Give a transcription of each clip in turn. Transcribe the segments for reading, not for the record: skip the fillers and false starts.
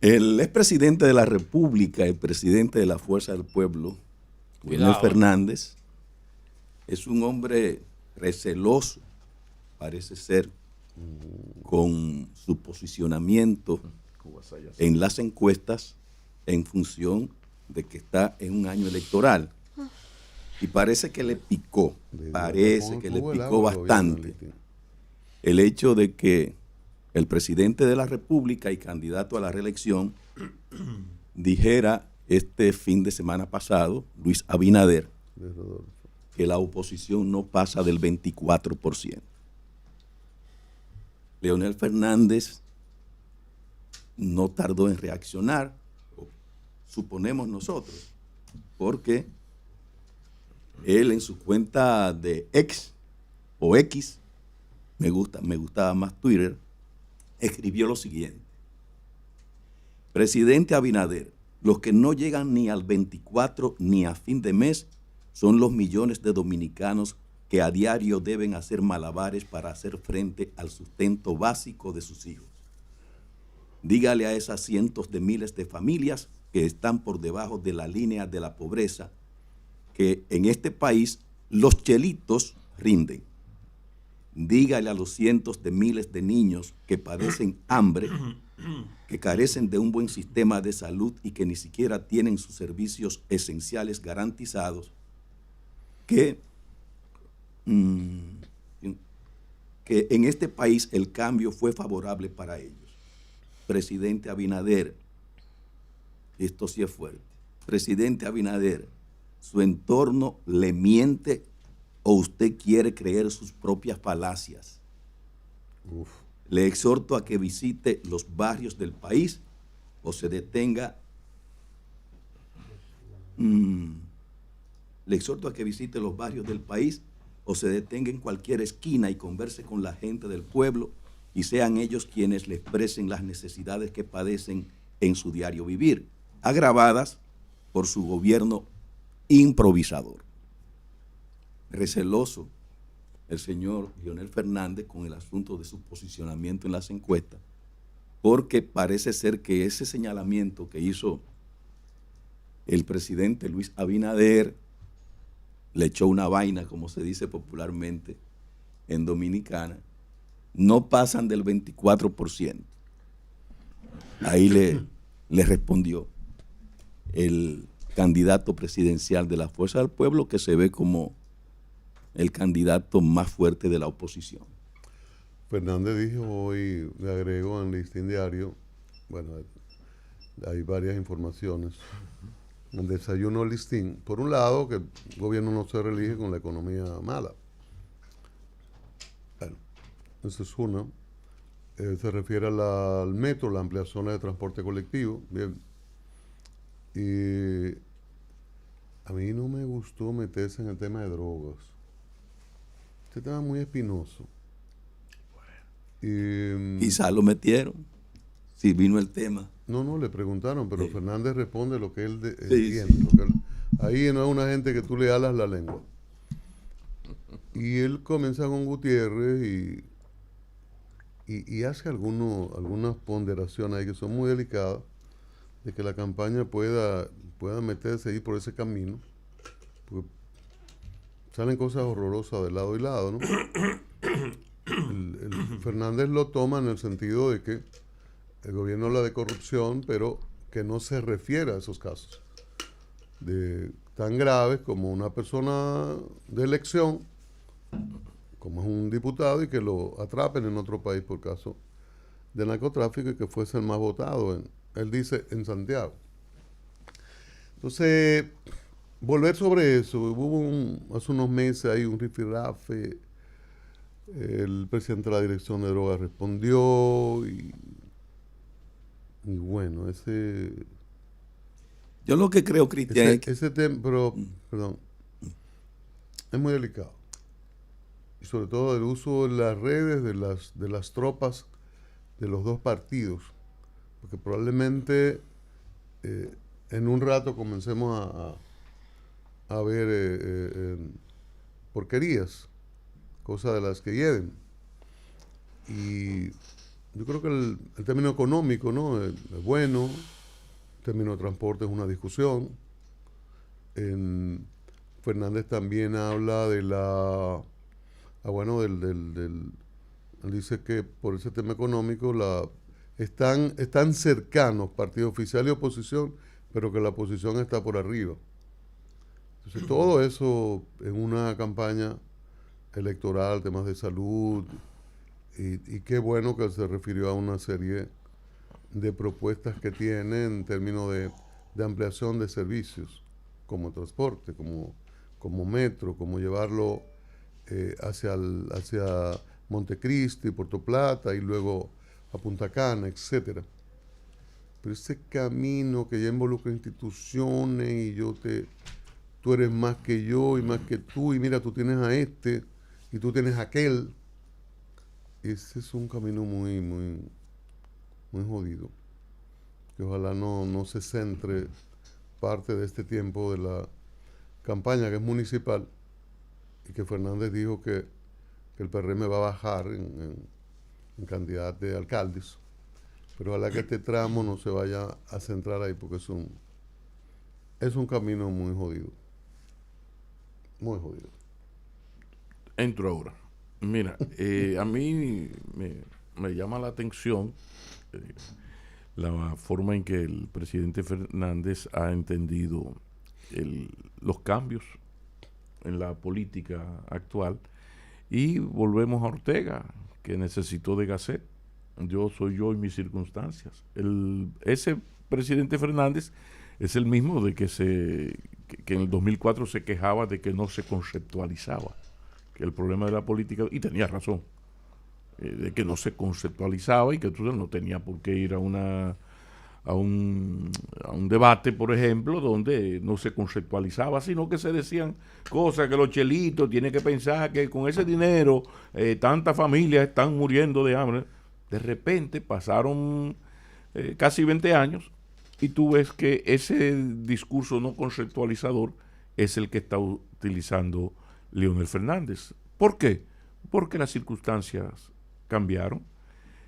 El expresidente de la República, el presidente de la Fuerza del Pueblo, Leonel Fernández, es un hombre receloso, parece ser, con su posicionamiento en las encuestas en función de que está en un año electoral. Y parece que le picó bastante el hecho de que el presidente de la República y candidato a la reelección dijera este fin de semana pasado, Luis Abinader, que la oposición no pasa del 24%. Leonel Fernández no tardó en reaccionar, suponemos nosotros, porque él en su cuenta de X, me gustaba más Twitter, escribió lo siguiente: presidente Abinader, los que no llegan ni al 24 ni a fin de mes son los millones de dominicanos que a diario deben hacer malabares para hacer frente al sustento básico de sus hijos. Dígale a esas cientos de miles de familias que están por debajo de la línea de la pobreza que en este país los chelitos rinden. Dígale a los cientos de miles de niños que padecen hambre, que carecen de un buen sistema de salud y que ni siquiera tienen sus servicios esenciales garantizados, que en este país el cambio fue favorable para ellos. Presidente Abinader, esto sí es fuerte, presidente Abinader, ¿su entorno le miente o usted quiere creer sus propias falacias? Le exhorto a que visite los barrios del país o se detenga. Le exhorto a que visite los barrios del país o se detenga en cualquier esquina y converse con la gente del pueblo y sean ellos quienes le expresen las necesidades que padecen en su diario vivir, agravadas por su gobierno improvisador. Receloso el señor Leonel Fernández con el asunto de su posicionamiento en las encuestas, porque parece ser que ese señalamiento que hizo el presidente Luis Abinader le echó una vaina, como se dice popularmente en Dominicana, no pasan del 24%. Ahí le respondió el candidato presidencial de la Fuerza del Pueblo, que se ve como el candidato más fuerte de la oposición. Fernández dijo hoy, le agrego en Listín Diario, bueno, hay varias informaciones, el desayuno Listín. Por un lado, que el gobierno no se reelige con la economía mala. Bueno, eso es una. Se refiere al metro, la ampliación de transporte colectivo. Bien. Y a mí no me gustó meterse en el tema de drogas. Este tema es muy espinoso. Quizás lo metieron, si vino el tema. No, le preguntaron, pero Fernández responde lo que él entiende. Sí. Ahí no es una gente que tú le alas la lengua. Y él comienza con Gutiérrez y hace algunas ponderaciones ahí que son muy delicadas, de que la campaña pueda meterse ahí por ese camino, porque salen cosas horrorosas de lado y lado, ¿no? Fernández lo toma en el sentido de que el gobierno habla de corrupción, pero que no se refiere a esos casos tan graves como una persona de elección, como es un diputado, y que lo atrapen en otro país por caso de narcotráfico y que fuese el más votado, él dice, en Santiago. Entonces, volver sobre eso, hubo hace unos meses ahí un rifirrafe, el presidente de la Dirección de Drogas respondió y bueno, yo lo que creo, Cristian, ese tema, perdón, es muy delicado. Y sobre todo el uso de las redes de las tropas de los dos partidos, porque probablemente en un rato comencemos a ver porquerías, cosas de las que lleven. Y yo creo que el término económico, ¿no? Es bueno, el término de transporte es una discusión. Fernández también habla de bueno, él dice que por ese tema económico están cercanos partido oficial y oposición, pero que la oposición está por arriba. Entonces todo eso en una campaña electoral, temas de salud, y qué bueno que se refirió a una serie de propuestas que tiene en términos de ampliación de servicios, como transporte, como metro, como llevarlo hacia Montecristi, Puerto Plata y luego a Punta Cana, etcétera. Pero ese camino que ya involucra instituciones y tú eres más que yo y más que tú, y mira, tú tienes a este y tú tienes a aquel, ese es un camino muy, muy, muy jodido. Que ojalá no se centre parte de este tiempo de la campaña, que es municipal, y que Fernández dijo que el PRM va a bajar en cantidad de alcaldes. Pero ojalá que este tramo no se vaya a centrar ahí, porque es un camino muy jodido. Muy jodido. Entro ahora. Mira, a mí me llama la atención la forma en que el presidente Fernández ha entendido los cambios en la política actual, y volvemos a Ortega, que necesitó de Gasset. Yo soy yo y mis circunstancias. Ese presidente Fernández es el mismo de que en el 2004 se quejaba de que no se conceptualizaba, que el problema de la política, y tenía razón, de que no se conceptualizaba y que entonces no tenía por qué ir a un debate, por ejemplo, donde no se conceptualizaba, sino que se decían cosas que los chelitos tienen que pensar que con ese dinero tantas familias están muriendo de hambre. De repente pasaron casi 20 años y tú ves que ese discurso no conceptualizador es el que está utilizando Leonel Fernández. ¿Por qué? Porque las circunstancias cambiaron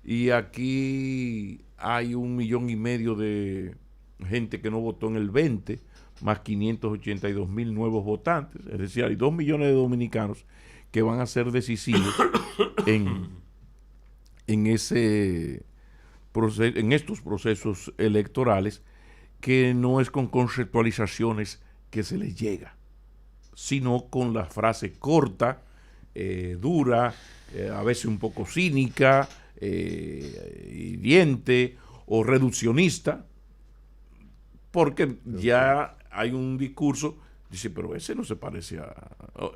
y aquí hay 1,5 millones de gente que no votó en el 20, más 582,000 nuevos votantes. Es decir, hay 2 millones de dominicanos que van a ser decisivos en estos procesos electorales, que no es con conceptualizaciones que se les llega, sino con la frase corta, dura, a veces un poco cínica, hiriente o reduccionista, porque ya hay un discurso, dice, pero ese no se parece a...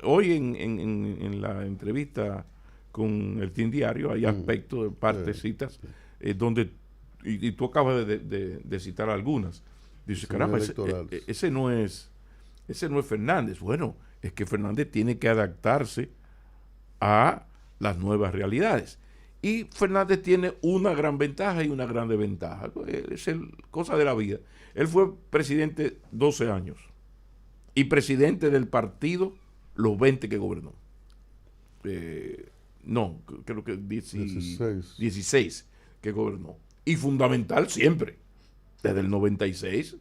Hoy en la entrevista con el Team Diario hay aspectos de partecitas donde, y tú acabas de citar algunas, dice, caramba, ese no es Fernández. Bueno, es que Fernández tiene que adaptarse a las nuevas realidades. Y Fernández tiene una gran ventaja y una gran desventaja. Es cosa de la vida. Él fue presidente 12 años y presidente del partido los 20 que gobernó. No, creo que 16 que gobernó. Y fundamental siempre. Desde el 96,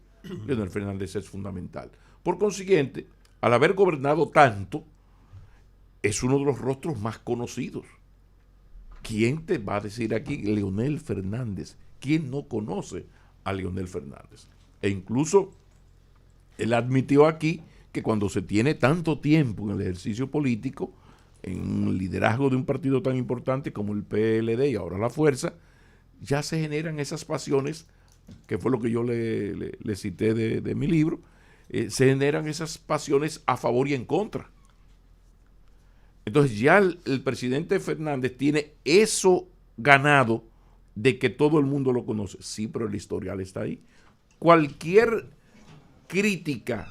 Leonel Fernández es fundamental. Por consiguiente, al haber gobernado tanto, es uno de los rostros más conocidos. ¿Quién te va a decir aquí Leonel Fernández? ¿Quién no conoce a Leonel Fernández? E incluso él admitió aquí que cuando se tiene tanto tiempo en el ejercicio político, en un liderazgo de un partido tan importante como el PLD y ahora la Fuerza, ya se generan esas pasiones, que fue lo que yo le cité de mi libro, se generan esas pasiones a favor y en contra. Entonces ya el presidente Fernández tiene eso ganado de que todo el mundo lo conoce. Sí, pero el historial está ahí. Cualquier crítica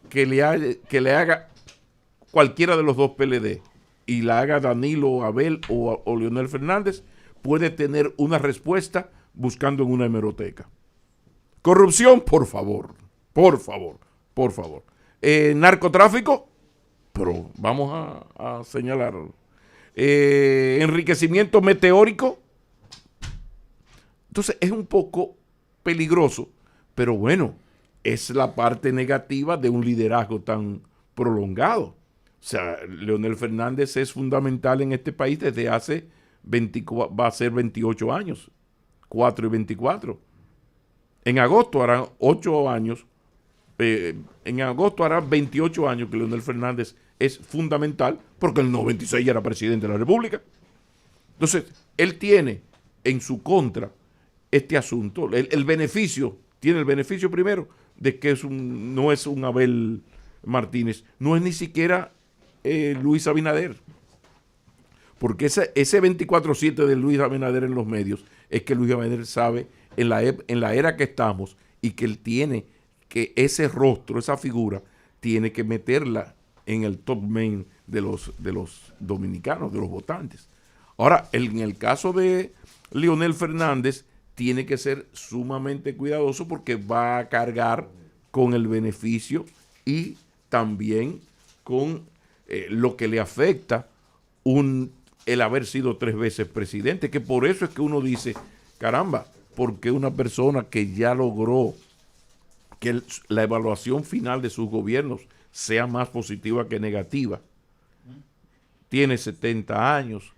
que le haga cualquiera de los dos PLD y la haga Danilo, Abel o Leonel Fernández, puede tener una respuesta buscando en una hemeroteca. Corrupción, por favor. Narcotráfico, pero vamos a señalarlo. Enriquecimiento meteórico, Entonces es un poco peligroso, pero bueno, es la parte negativa de un liderazgo tan prolongado. O sea, Leonel Fernández es fundamental en este país desde hace va a ser 28 años, 4 y 24. En agosto harán 8 años, en agosto harán 28 años que Leonel Fernández es fundamental, porque en el 96 ya era presidente de la República. Entonces, él tiene en su contra este asunto, el beneficio, tiene el beneficio primero de que no es un Abel Martínez, no es ni siquiera Luis Abinader, porque ese 24/7 de Luis Abinader en los medios es que Luis Abinader sabe en la era que estamos y que él tiene que ese rostro, esa figura, tiene que meterla en el top main de los dominicanos, de los votantes. Ahora, en el caso de Leonel Fernández, tiene que ser sumamente cuidadoso porque va a cargar con el beneficio y también con lo que le afecta el haber sido 3 veces presidente, que por eso es que uno dice, caramba, porque una persona que ya logró que la evaluación final de sus gobiernos sea más positiva que negativa, tiene 70 años,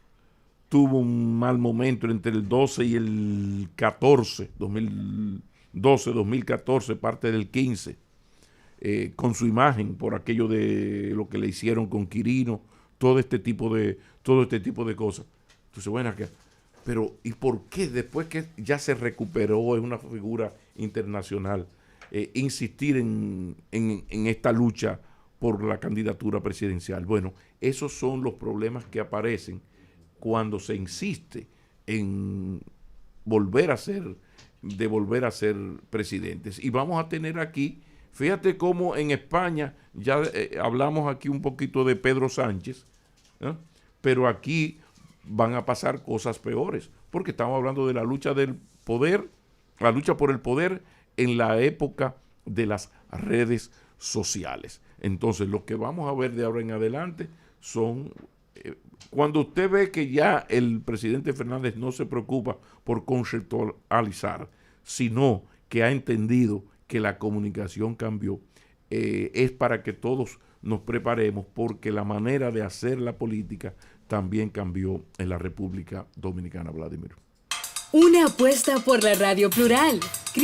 tuvo un mal momento entre el 12 y el 14, 2012, 2014, parte del 15, con su imagen por aquello de lo que le hicieron con Quirino, todo este tipo de cosas. Entonces, bueno, pero ¿y por qué después que ya se recuperó, es una figura internacional, insistir en esta lucha por la candidatura presidencial? Bueno, esos son los problemas que aparecen cuando se insiste en volver a ser presidentes. Y vamos a tener aquí, fíjate cómo en España, ya hablamos aquí un poquito de Pedro Sánchez, ¿no? Pero aquí van a pasar cosas peores, porque estamos hablando de la lucha del poder, la lucha por el poder en la época de las redes sociales. Entonces, lo que vamos a ver de ahora en adelante son... cuando usted ve que ya el presidente Fernández no se preocupa por conceptualizar, sino que ha entendido que la comunicación cambió, es para que todos nos preparemos, porque la manera de hacer la política también cambió en la República Dominicana, Vladimir. Una apuesta por la radio plural.